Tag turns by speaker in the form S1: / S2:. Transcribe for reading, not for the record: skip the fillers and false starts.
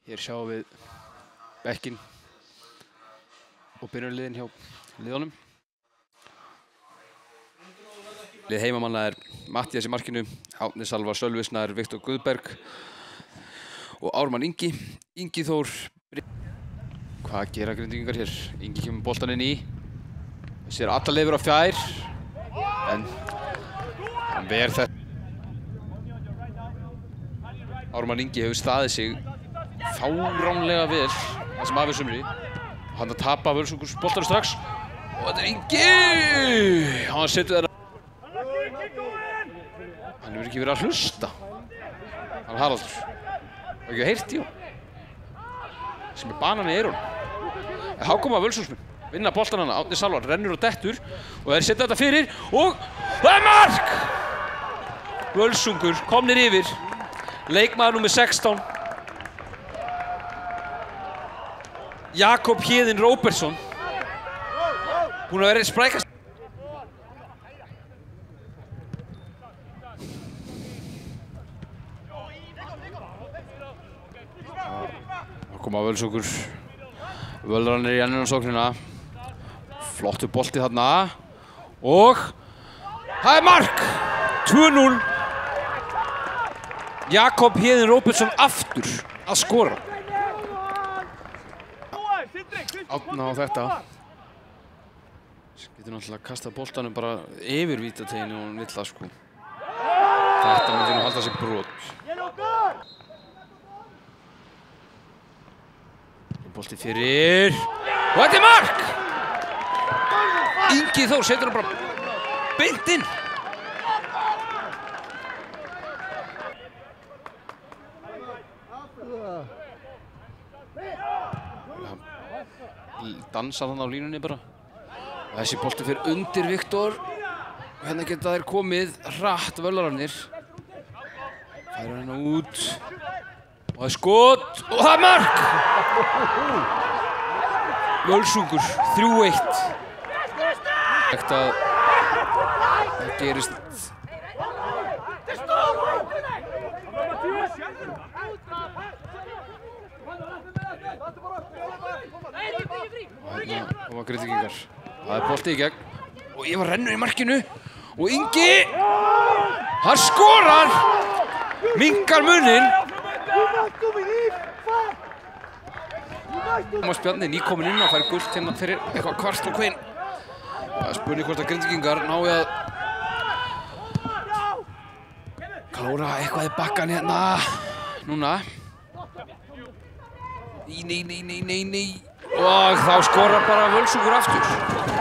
S1: Hér sjáum við bekkinn og byrjunarliðin hjá liðunum. Lið heimamanna er Matthías í markinu, Árni Salvar Sölvisnar, Viktor Guðberg og Ármann Ingi. Ingi Þór. Hvað gera Grindvíkingar hér? Ingi kemur boltann inn í. Sér alla leifur á fjær. En hann ver þetta. Ármann Ingi hefur staðið sig fáránlega vel það sem af sumri. Hann að tapa Völsungur boltanum strax. Og þetta er Ingi! Hann setur þetta. Hann hefur ekki verið að hlusta. Hann Haraldur. Og ekki heyrt í hann. Sem er banan í eyrunum. Þá koma Völsungsmenn. Vinna boltan hana. Árni Salvar rennur og dettur. Og þeir setja þetta fyrir. Og það er mark! Völsungur komnir yfir. Leikmaður númer 16. Jakob Héðinn Róbertsson. Búinn að vera sprækast. Það koma Völsungur. Völrarnir í ennina sóknina. Flottur bolti þarna. Og það er mark! 2-0. Jakob Héðinn Róbertsson aftur að skora. Árna á þetta. Getur náttúrulega að kasta boltanum bara yfir vítateginu og hann vill að sko. Þetta myndi nú halda sig brot. Bolti fyrir. Og þetta er mark! Ingi Þór setur hann bara beint inn. Dansa þannig á línunni bara. Þessi bolti fyrir undir Viktor. Hérna geta þær komið hratt Völlararnir. Færa hérna út. Og það er skot. Og það er mark! Völsungur 3-1. Þetta gerist. Hérna koma Grindvíkingar. Það er bolti í gegn. Og ég var rennur í markinu. Og Ingi! Hann skorar! Minkar muninn. Tómas Bjarni nýkominn inn og fær gult hérna fyrir eitthvað kvart og kvein. Það er spurning hvort að Grindvíkingar nái að klóra eitthvað í bakkan hérna. Núna. Nei. Og þá skorar bara Völsungur aftur.